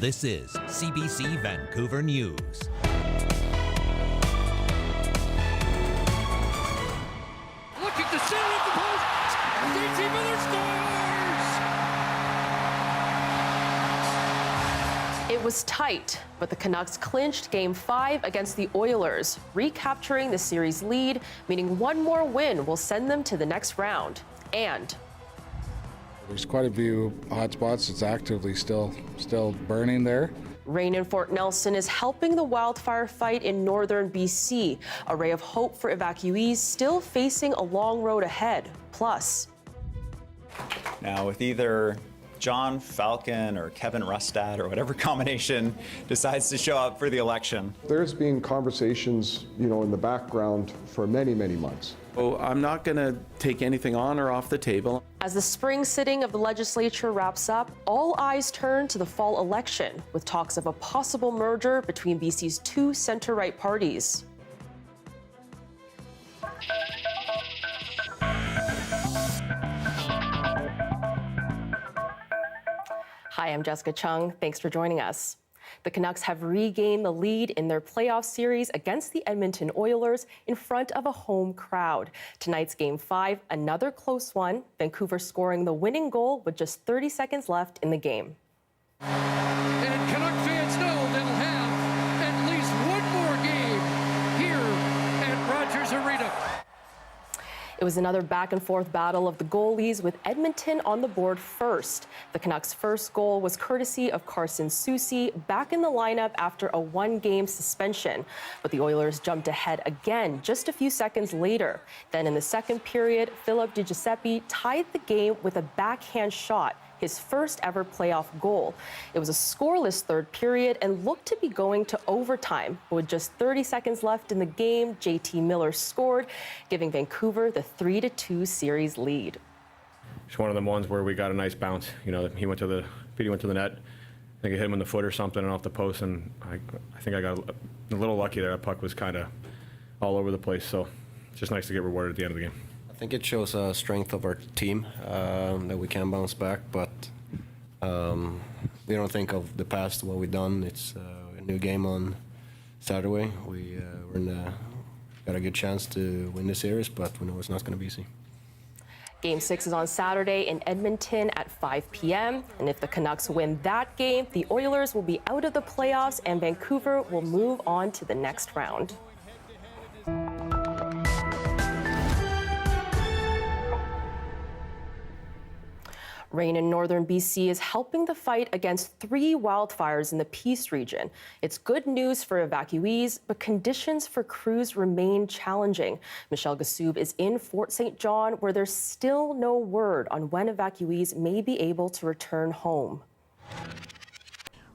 This is CBC Vancouver News. Looking to center at the post. JT Miller scores! It was tight, but the Canucks clinched Game 5 against the Oilers, recapturing the series lead, meaning one more win will send them to the next round. And there's quite a few hot spots. It's actively still burning there. rain in Fort Nelson is helping the wildfire fight in northern BC, a ray of hope for evacuees still facing a long road ahead. Plus, now with either John Falcon or Kevin Rustad or whatever combination decides to show up for the election. There's been conversations, in the background for many, many months. Oh, I'm not going to take anything on or off the table. as the spring sitting of the legislature wraps up, all eyes turn to the fall election, with talks of a possible merger between BC's two center-right parties. Hi, I'm Jessica Cheung. Thanks for joining us. The Canucks have regained the lead in their playoff series against the Edmonton Oilers in front of a home crowd. Tonight's Game 5, another close one, Vancouver scoring the winning goal with just 30 seconds left in the game. And Canuck fans know they'll have at least one more game here at Rogers Arena. It was another back-and-forth battle of the goalies, with Edmonton on the board first. The Canucks' first goal was courtesy of Carson Soucy, back in the lineup after a one-game suspension. But the Oilers jumped ahead again just a few seconds later. Then in the second period, Philip DiGiuseppe tied the game with a backhand shot, his first ever playoff goal. It was a scoreless third period and looked to be going to overtime. But with just 30 seconds left in the game, JT Miller scored, giving Vancouver the 3-2 series lead. It's one of them ones where we got a nice bounce. You know, Petey went to the net. I think it hit him in the foot or something and off the post, and I think I got a little lucky there. That puck was kind of all over the place, so it's just nice to get rewarded at the end of the game. I think it shows a strength of our team that we can bounce back, but we don't think of the past, what we've done. It's a new game on Saturday. We're got a good chance to win the series, but we know it's not going to be easy. Game 6 is on Saturday in Edmonton at 5 p.m. And if the Canucks win that game, the Oilers will be out of the playoffs and Vancouver will move on to the next round. Rain in northern BC is helping the fight against 3 wildfires in the Peace region. It's good news for evacuees, but conditions for crews remain challenging. Michelle Gassoub is in Fort St. John, where there's still no word on when evacuees may be able to return home.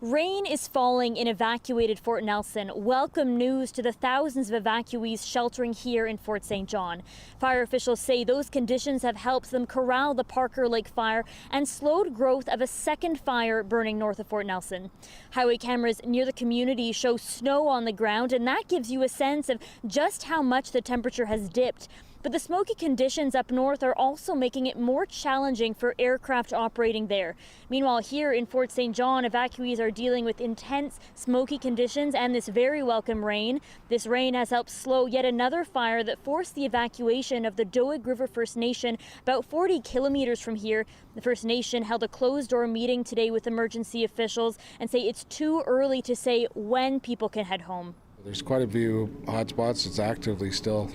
Rain is falling in evacuated Fort Nelson. Welcome news to the thousands of evacuees sheltering here in Fort St. John. Fire officials say those conditions have helped them corral the Parker Lake fire and slowed growth of a second fire burning north of Fort Nelson. Highway cameras near the community show snow on the ground, and that gives you a sense of just how much the temperature has dipped. But the smoky conditions up north are also making it more challenging for aircraft operating there. Meanwhile, here in Fort St. John, evacuees are dealing with intense smoky conditions and this very welcome rain. This rain has helped slow yet another fire that forced the evacuation of the Doig River First Nation about 40 kilometers from here. The First Nation held a closed-door meeting today with emergency officials and say it's too early to say when people can head home. There's quite a few hot spots. It's actively still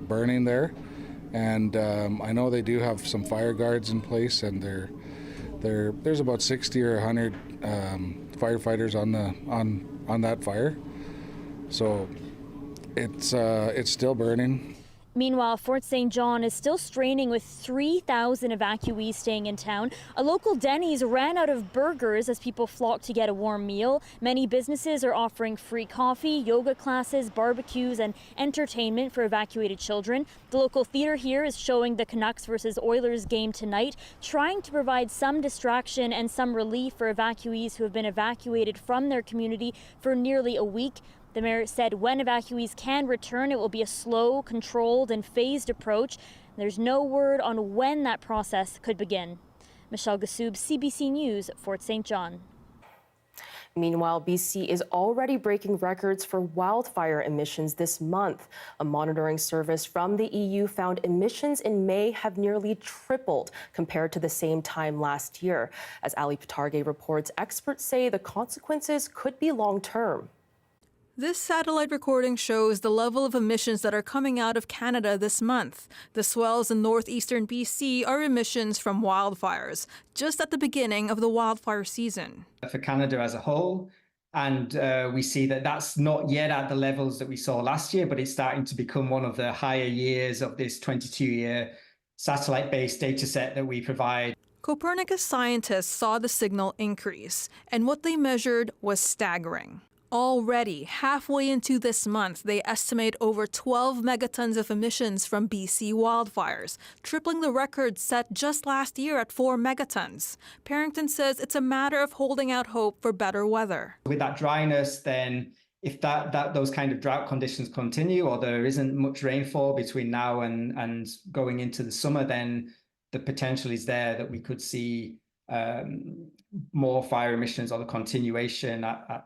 burning there, and I know they do have some fire guards in place, and there's about 60 or 100 firefighters on that fire. So it's still burning. Meanwhile, Fort St. John is still straining with 3,000 evacuees staying in town. A local Denny's ran out of burgers as people flocked to get a warm meal. Many businesses are offering free coffee, yoga classes, barbecues, and entertainment for evacuated children. The local theater here is showing the Canucks versus Oilers game tonight, trying to provide some distraction and some relief for evacuees who have been evacuated from their community for nearly a week. The mayor said when evacuees can return, it will be a slow, controlled, and phased approach. There's no word on when that process could begin. Michelle Gassoub, CBC News, Fort St. John. Meanwhile, BC is already breaking records for wildfire emissions this month. A monitoring service from the EU found emissions in May have nearly tripled compared to the same time last year. As Ali Patargay reports, experts say the consequences could be long-term. This satellite recording shows the level of emissions that are coming out of Canada this month. The swells in northeastern BC are emissions from wildfires, just at the beginning of the wildfire season. For Canada as a whole, and we see that that's not yet at the levels that we saw last year, but it's starting to become one of the higher years of this 22-year satellite-based data set that we provide. Copernicus scientists saw the signal increase, and what they measured was staggering. Already, halfway into this month, they estimate over 12 megatons of emissions from BC wildfires, tripling the record set just last year at 4 megatons. Parrington says it's a matter of holding out hope for better weather. With that dryness, then if those kind of drought conditions continue, or there isn't much rainfall between now and going into the summer, then the potential is there that we could see more fire emissions or the continuation at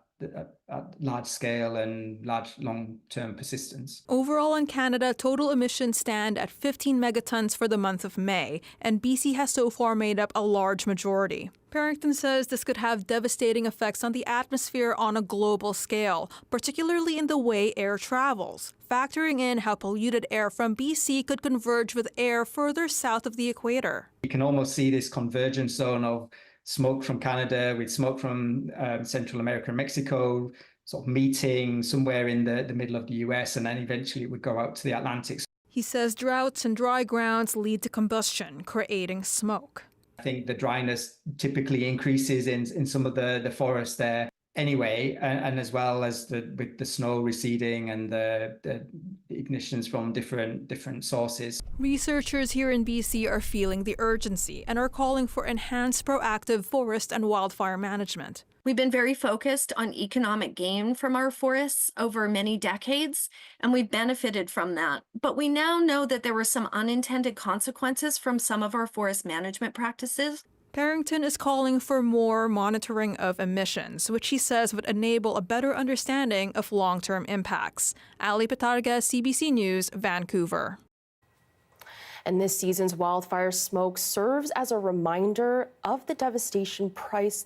large scale and large long-term persistence. Overall in Canada, total emissions stand at 15 megatons for the month of May, and BC has so far made up a large majority. Parrington says this could have devastating effects on the atmosphere on a global scale, particularly in the way air travels, factoring in how polluted air from BC could converge with air further south of the equator. You can almost see this convergence zone of smoke from Canada with smoke from Central America and Mexico, sort of meeting somewhere in the middle of the US, and then eventually it would go out to the Atlantic. He says droughts and dry grounds lead to combustion, creating smoke. I think the dryness typically increases in some of the forest there anyway, and as well as with the snow receding and the ignitions from different sources. Researchers here in BC are feeling the urgency and are calling for enhanced proactive forest and wildfire management. We've been very focused on economic gain from our forests over many decades, and we've benefited from that. But we now know that there were some unintended consequences from some of our forest management practices. Parrington is calling for more monitoring of emissions, which he says would enable a better understanding of long-term impacts. Ali Patargay, CBC News, Vancouver. And this season's wildfire smoke serves as a reminder of the devastating price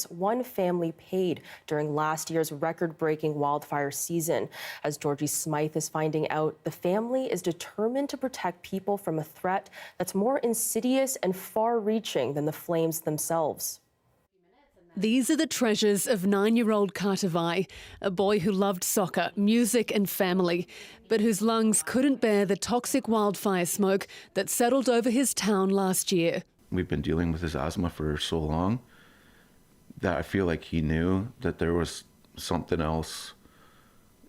one family paid during last year's record-breaking wildfire season. As Georgie Smythe is finding out, the family is determined to protect people from a threat that's more insidious and far-reaching than the flames themselves. These are the treasures of 9-year-old Carter Vai, a boy who loved soccer, music and family, but whose lungs couldn't bear the toxic wildfire smoke that settled over his town last year. We've been dealing with his asthma for so long that I feel like he knew that there was something else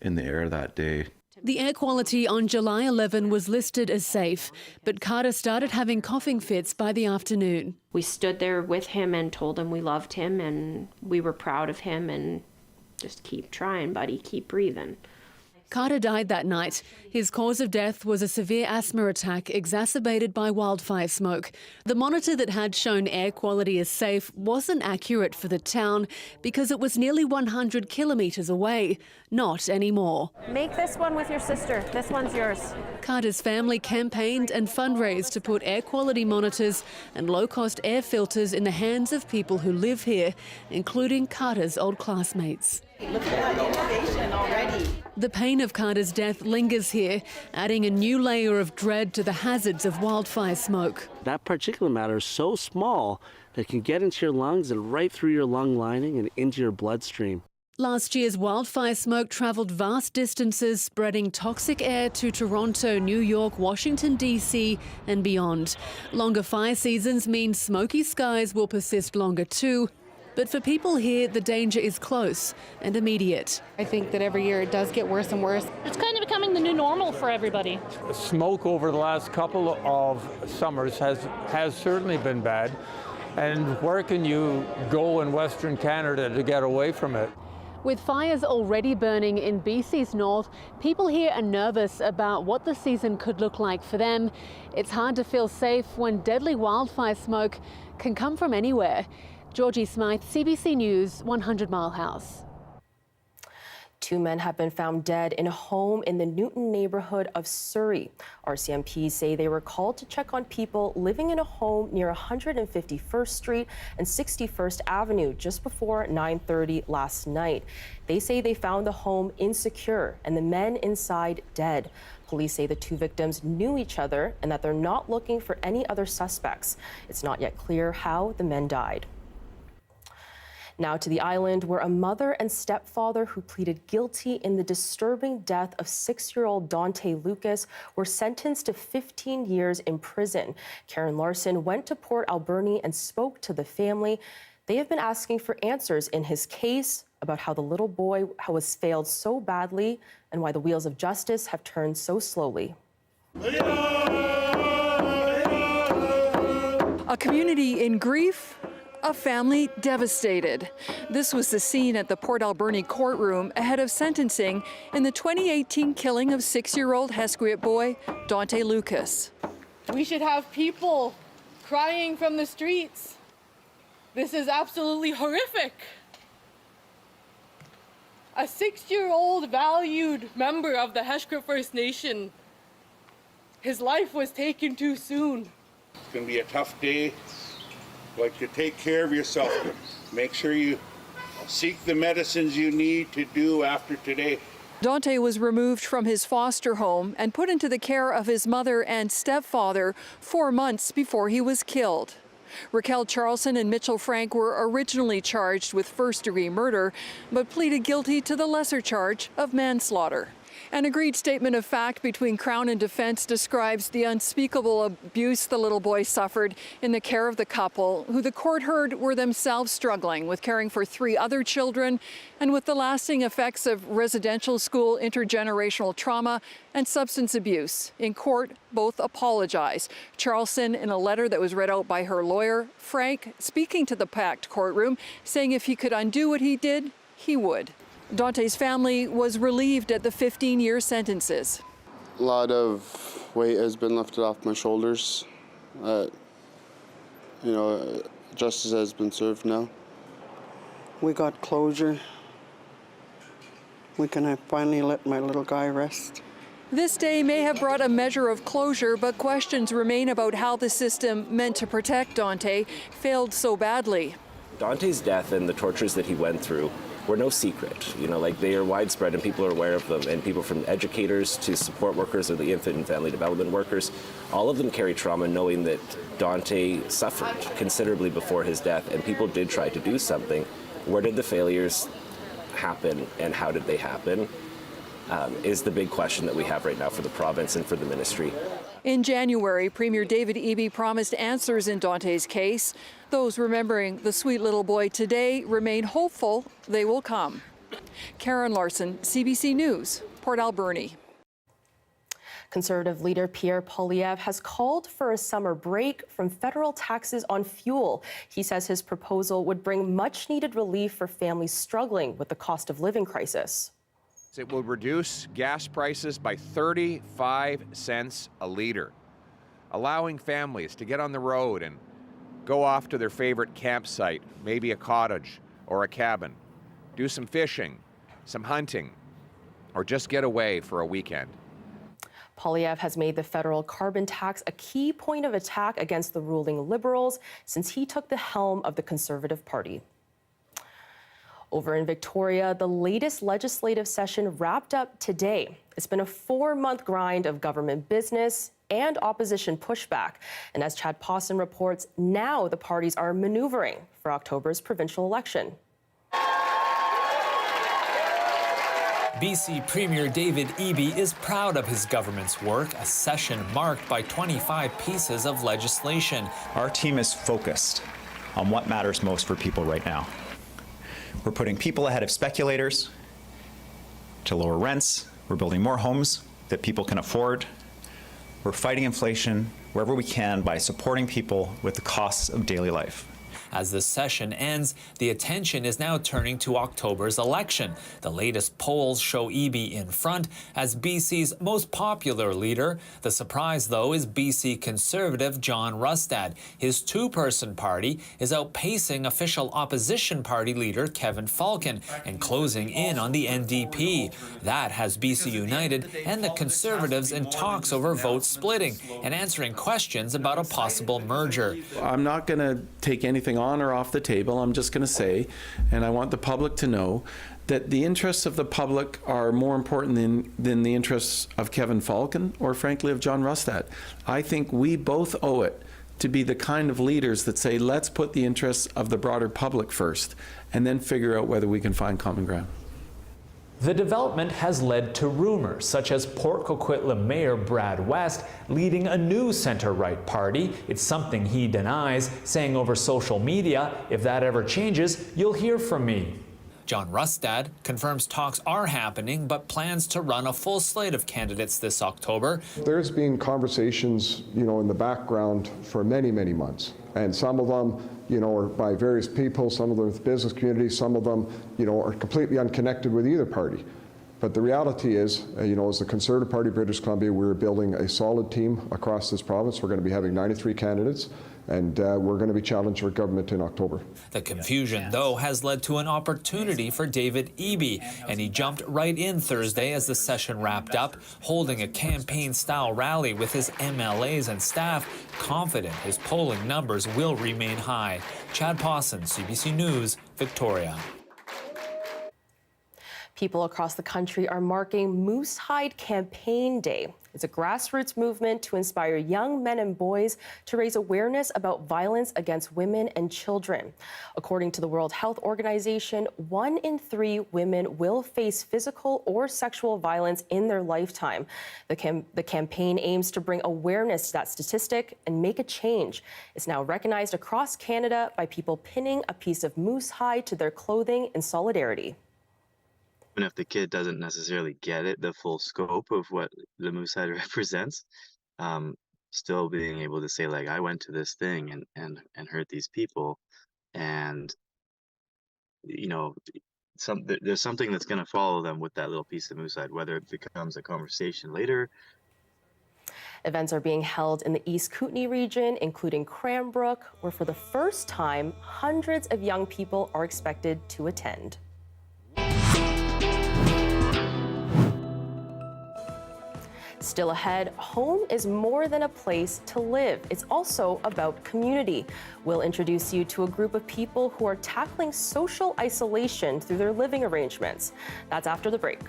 in the air that day. The air quality on July 11 was listed as safe, but Carter started having coughing fits by the afternoon. We stood there with him and told him we loved him and we were proud of him and just keep trying, buddy, keep breathing. Carter died that night. His cause of death was a severe asthma attack exacerbated by wildfire smoke. The monitor that had shown air quality as safe wasn't accurate for the town because it was nearly 100 kilometres away. Not anymore. Make this one with your sister. This one's yours. Carter's family campaigned and fundraised to put air quality monitors and low-cost air filters in the hands of people who live here, including Carter's old classmates. Look at that innovation already. The pain of Carter's death lingers here, adding a new layer of dread to the hazards of wildfire smoke. That particulate matter is so small that it can get into your lungs and right through your lung lining and into your bloodstream. Last year's wildfire smoke travelled vast distances, spreading toxic air to Toronto, New York, Washington, D.C. and beyond. Longer fire seasons mean smoky skies will persist longer too. But for people here, the danger is close and immediate. I think that every year it does get worse and worse. It's kind of becoming the new normal for everybody. Smoke over the last couple of summers has certainly been bad. And where can you go in Western Canada to get away from it? With fires already burning in BC's north, people here are nervous about what the season could look like for them. It's hard to feel safe when deadly wildfire smoke can come from anywhere. Georgie Smythe, CBC News, 100 Mile House. 2 men have been found dead in a home in the Newton neighborhood of Surrey. RCMP say they were called to check on people living in a home near 151st Street and 61st Avenue just before 9:30 last night. They say they found the home insecure and the men inside dead. Police say the 2 victims knew each other and that they're not looking for any other suspects. It's not yet clear how the men died. Now to the island, where a mother and stepfather who pleaded guilty in the disturbing death of 6-year-old Dante Lucas were sentenced to 15 years in prison. Karen Larson went to Port Alberni and spoke to the family. They have been asking for answers in his case about how the little boy was failed so badly and why the wheels of justice have turned so slowly. A community in grief, a family devastated. This was the scene at the Port Alberni courtroom ahead of sentencing in the 2018 killing of 6-year-old Hesquiat boy Dante Lucas. We should have people crying from the streets. This is absolutely horrific. A 6-year-old valued member of the Hesquiat First Nation, his life was taken too soon. It's going to be a tough day. Like to take care of yourself. Make sure you seek the medicines you need to do after today. Dante was removed from his foster home and put into the care of his mother and stepfather 4 months before he was killed. Raquel Charlson and Mitchell Frank were originally charged with first-degree murder, but pleaded guilty to the lesser charge of manslaughter. An agreed statement of fact between Crown and Defense describes the unspeakable abuse the little boy suffered in the care of the couple, who the court heard were themselves struggling with caring for 3 other children and with the lasting effects of residential school intergenerational trauma and substance abuse. In court, both apologize. Charlson in a letter that was read out by her lawyer, Frank speaking to the packed courtroom, saying if he could undo what he did, he would. Dante's family was relieved at the 15-year sentences. A lot of weight has been lifted off my shoulders. Justice has been served now. We got closure. We can finally let my little guy rest. This day may have brought a measure of closure, but questions remain about how the system meant to protect Dante failed so badly. Dante's death and the tortures that he went through were no secret. They are widespread and people are aware of them, and people from educators to support workers or the infant and family development workers, all of them carry trauma knowing that Dante suffered considerably before his death, and people did try to do something. Where did the failures happen and how did they happen is the big question that we have right now for the province and for the ministry. In January, Premier David Eby promised answers in Dante's case. Those remembering the sweet little boy today remain hopeful they will come. Karen Larson, CBC News, Port Alberni. Conservative leader Pierre Poilievre has called for a summer break from federal taxes on fuel. He says his proposal would bring much-needed relief for families struggling with the cost of living crisis. It will reduce gas prices by 35 cents a liter, allowing families to get on the road and go off to their favorite campsite, maybe a cottage or a cabin, do some fishing, some hunting, or just get away for a weekend. Poilievre has made the federal carbon tax a key point of attack against the ruling Liberals since he took the helm of the Conservative Party. Over in Victoria, the latest legislative session wrapped up today. It's been a 4-month grind of government business and opposition pushback. And as Chad Pawson reports, now the parties are maneuvering for October's provincial election. BC Premier David Eby is proud of his government's work, a session marked by 25 pieces of legislation. Our team is focused on what matters most for people right now. We're putting people ahead of speculators to lower rents. We're building more homes that people can afford. We're fighting inflation wherever we can by supporting people with the costs of daily life. As the session ends, the attention is now turning to October's election. The latest polls show Eby in front as BC's most popular leader. The surprise, though, is BC Conservative John Rustad. His two-person party is outpacing official opposition party leader Kevin Falcon and closing in on the NDP. That has BC United and the Conservatives in talks over vote splitting and answering questions about a possible merger. I'm not going to take anything on or off the table. I'm just going to say, and I want the public to know, that the interests of the public are more important than the interests of Kevin Falcon or, frankly, of John Rustad. I think we both owe it to be the kind of leaders that say, let's put the interests of the broader public first, and then figure out whether we can find common ground. The development has led to rumors, such as Port Coquitlam Mayor Brad West leading a new centre-right party. It's something he denies, saying over social media, if that ever changes, you'll hear from me. John Rustad confirms talks are happening, but plans to run a full slate of candidates this October. There's been conversations, in the background for many, many months. And some of them, are by various people, some of them with business community, some of them, are completely unconnected with either party. But the reality is, as the Conservative Party of British Columbia, we're building a solid team across this province. We're going to be having 93 candidates, and we're going to be challenging our government in October. The confusion, though, has led to an opportunity for David Eby, and he jumped right in Thursday as the session wrapped up, holding a campaign-style rally with his MLAs and staff, confident his polling numbers will remain high. Chad Pawson, CBC News, Victoria. People across the country are marking Moose Hide Campaign Day. It's a grassroots movement to inspire young men and boys to raise awareness about violence against women and children. According to the World Health Organization, 1 in 3 women will face physical or sexual violence in their lifetime. The campaign aims to bring awareness to that statistic and make a change. It's now recognized across Canada by people pinning a piece of moose hide to their clothing in solidarity. Even if the kid doesn't necessarily get it, the full scope of what the moose hide represents, still being able to say, like, I went to this thing and hurt these people, and there's something that's going to follow them with that little piece of moose hide, whether it becomes a conversation later. Events are being held in the East Kootenay region, including Cranbrook, where for the first time, hundreds of young people are expected to attend. Still ahead, home is more than a place to live. It's also about community. We'll introduce you to a group of people who are tackling social isolation through their living arrangements. That's after the break.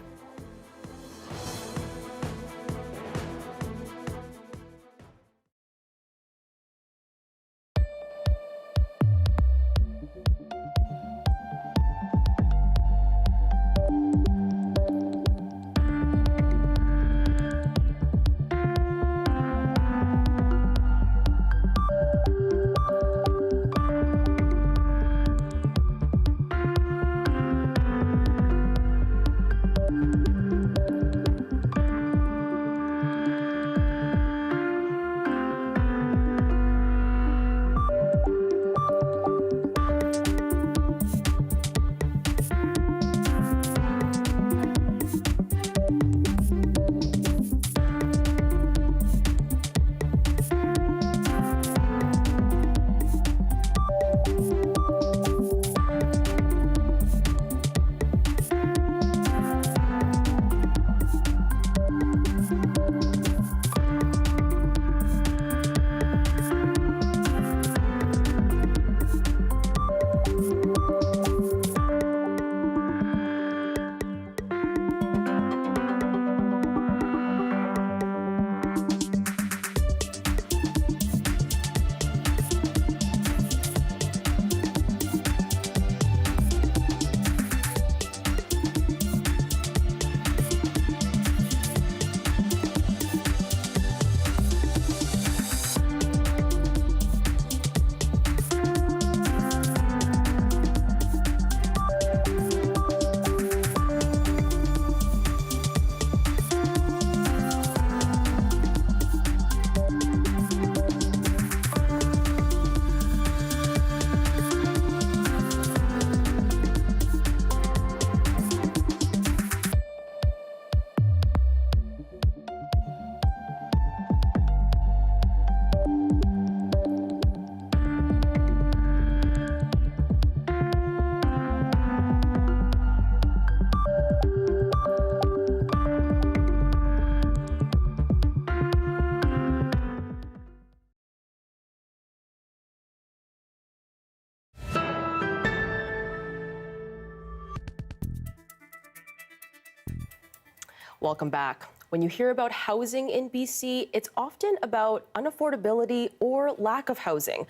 Welcome back. When you hear about housing in BC, it's often about unaffordability or lack of housing.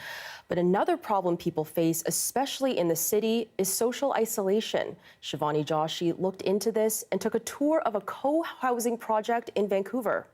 But another problem people face, especially in the city, is social isolation. Shivani Joshi looked into this and took a tour of a co-housing project in Vancouver.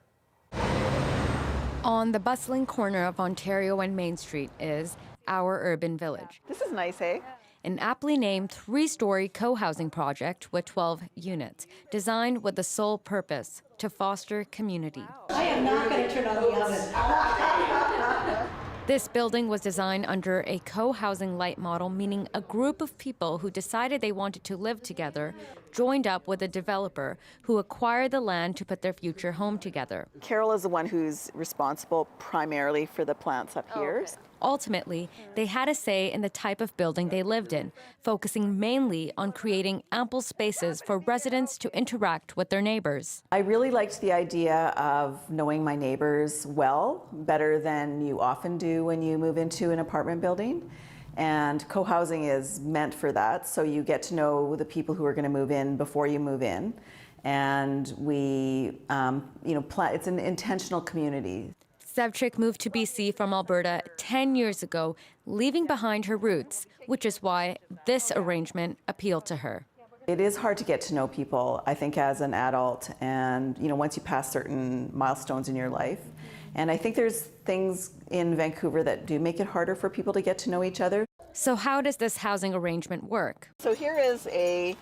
On the bustling corner of Ontario and Main Street is Our Urban Village. This is nice, eh? An aptly named 3-story co-housing project with 12 units, designed with the sole purpose to foster community. I am not going to turn on the oven. This building was designed under a co-housing light model, meaning a group of people who decided they wanted to live together joined up with a developer who acquired the land to put their future home together. Carol is the one who's responsible primarily for the plants up here. Ultimately, they had a say in the type of building they lived in, focusing mainly on creating ample spaces for residents to interact with their neighbors. I really liked the idea of knowing my neighbors well, better than you often do when you move into an apartment building. And co-housing is meant for that, so you get to know the people who are going to move in before you move in. And we, it's an intentional community. Sevchik moved to BC from Alberta 10 years ago, leaving behind her roots, which is why this arrangement appealed to her. It is hard to get to know people, I think, as an adult, and once you pass certain milestones in your life. And I think there's things in Vancouver that do make it harder for people to get to know each other. So how does this housing arrangement work? So here is a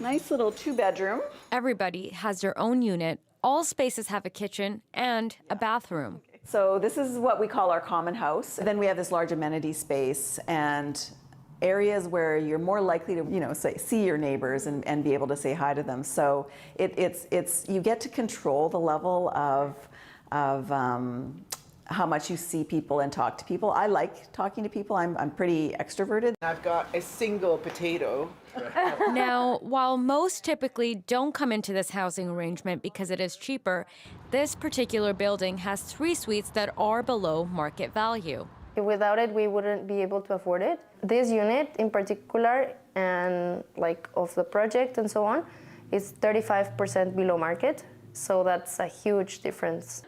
nice little 2-bedroom. Everybody has their own unit. All spaces have a kitchen and a bathroom. So this is what we call our common house. Then we have this large amenity space and areas where you're more likely to, see your neighbors and be able to say hi to them. So it's you get to control the level of how much you see people and talk to people. I like talking to people. I'm pretty extroverted. I've got a single potato. Now, while most typically don't come into this housing arrangement because it is cheaper, this particular building has 3 suites that are below market value. Without it, we wouldn't be able to afford it. This unit in particular, and of the project and so on, is 35% below market. So that's a huge difference.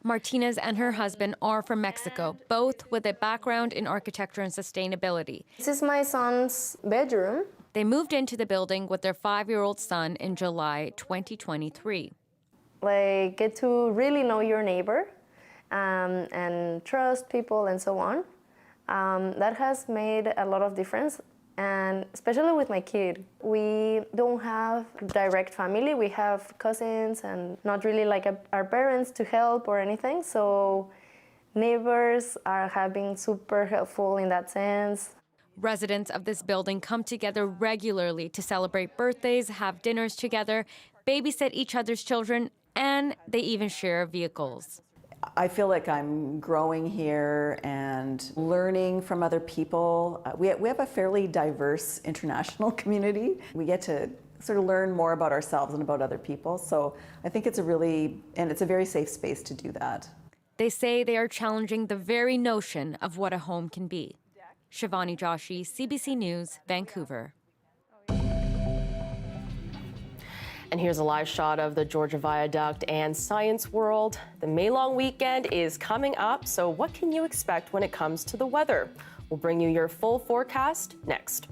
Martinez and her husband are from Mexico, both with a background in architecture and sustainability. This is my son's bedroom. They moved into the building with their 5-year-old son in July 2023. Get to really know your neighbor and trust people and so on. That has made a lot of difference. And especially with my kid, we don't have direct family. We have cousins and not really our parents to help or anything. So neighbors have been super helpful in that sense. Residents of this building come together regularly to celebrate birthdays, have dinners together, babysit each other's children, and they even share vehicles. I feel like I'm growing here and learning from other people. We have a fairly diverse international community. We get to sort of learn more about ourselves and about other people. So I think it's a very safe space to do that. They say they are challenging the very notion of what a home can be. Shivani Joshi, CBC News, Vancouver. And here's a live shot of the Georgia Viaduct and Science World. The May long weekend is coming up, so what can you expect when it comes to the weather? We'll bring you your full forecast next.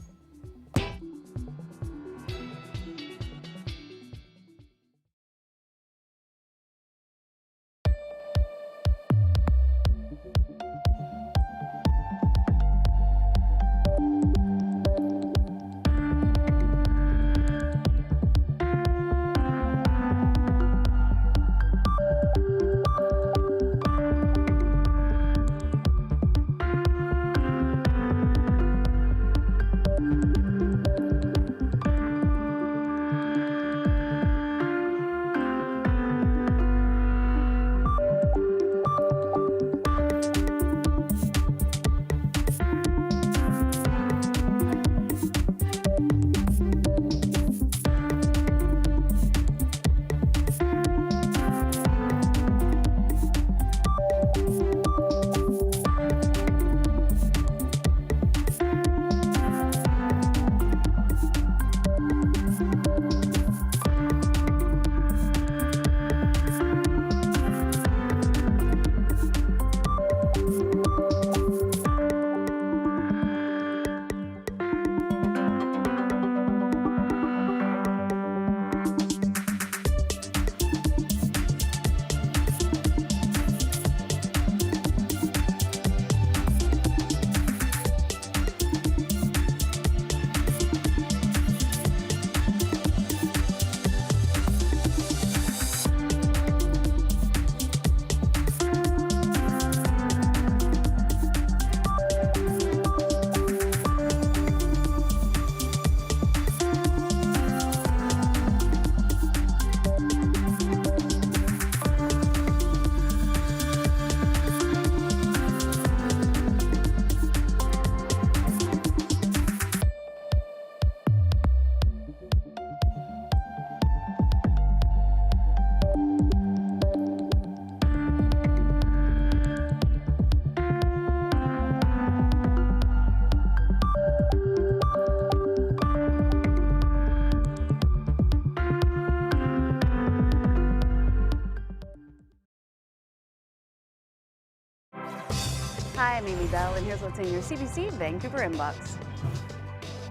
Hi, I'm Amy Bell, and here's what's in your CBC Vancouver inbox.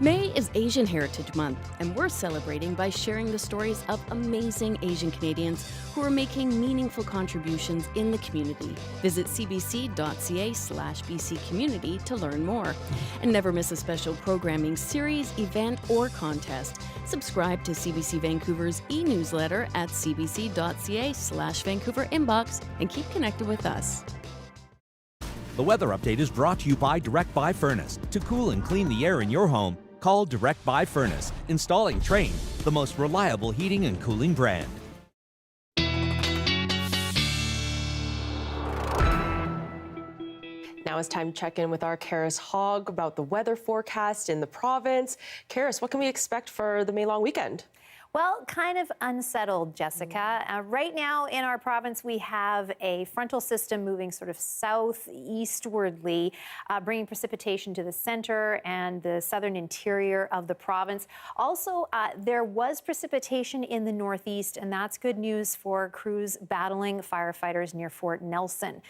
May is Asian Heritage Month, and we're celebrating by sharing the stories of amazing Asian Canadians who are making meaningful contributions in the community. Visit cbc.ca/BC Community to learn more. And never miss a special programming series, event, or contest. Subscribe to CBC Vancouver's e-newsletter at cbc.ca/Vancouver inbox and keep connected with us. The weather update is brought to you by Direct Buy Furnace. To cool and clean the air in your home, call Direct Buy Furnace. Installing Trane, the most reliable heating and cooling brand. Now it's time to check in with our Karis Hogg about the weather forecast in the province. Karis, what can we expect for the May long weekend? Well, kind of unsettled, Jessica. Right now in our province, we have a frontal system moving sort of southeastwardly, bringing precipitation to the center and the southern interior of the province. Also, there was precipitation in the northeast, and that's good news for crews battling firefighters near Fort Nelson.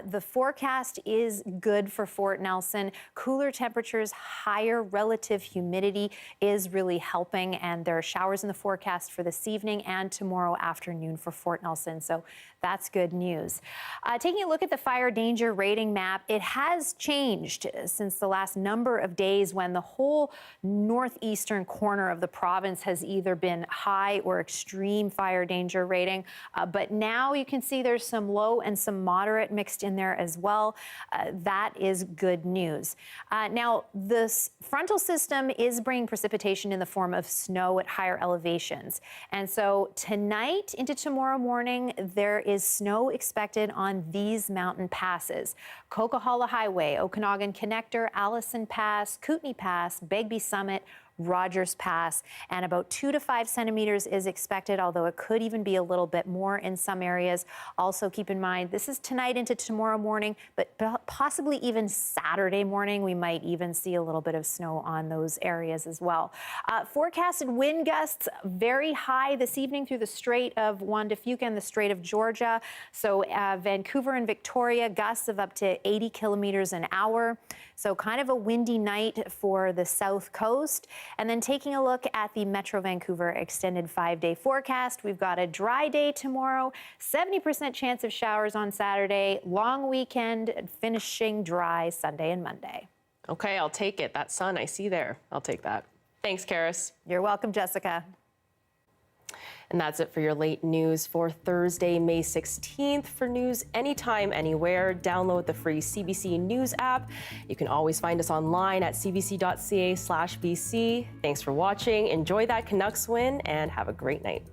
The forecast is good for Fort Nelson. Cooler temperatures, higher relative humidity is really helping, and there are showers in the forecast for this evening and tomorrow afternoon for Fort Nelson, so that's good news. Taking a look at the fire danger rating map, it has changed since the last number of days when the whole northeastern corner of the province has either been high or extreme fire danger rating, but now you can see there's some low and some moderate mixed in there as well. That is good news. Now, this frontal system is bringing precipitation in the form of snow at higher elevations. And so tonight into tomorrow morning, there is snow expected on these mountain passes: Coquihalla Highway, Okanagan Connector, Allison Pass, Kootenay Pass, Begbie Summit, Rogers Pass, and about 2 to 5 centimeters is expected, although it could even be a little bit more in some areas. Also keep in mind, this is tonight into tomorrow morning, but possibly even Saturday morning, we might even see a little bit of snow on those areas as well. Forecasted wind gusts very high this evening through the Strait of Juan de Fuca and the Strait of Georgia. So Vancouver and Victoria, gusts of up to 80 kilometers an hour. So kind of a windy night for the south coast. And then taking a look at the Metro Vancouver extended 5-day forecast, we've got a dry day tomorrow, 70% chance of showers on Saturday, long weekend, finishing dry Sunday and Monday. Okay, I'll take it. That sun I see there, I'll take that. Thanks, Karis. You're welcome, Jessica. And that's it for your late news for Thursday, May 16th. For news anytime, anywhere, download the free CBC News app. You can always find us online at cbc.ca/BC. Thanks for watching. Enjoy that Canucks win and have a great night.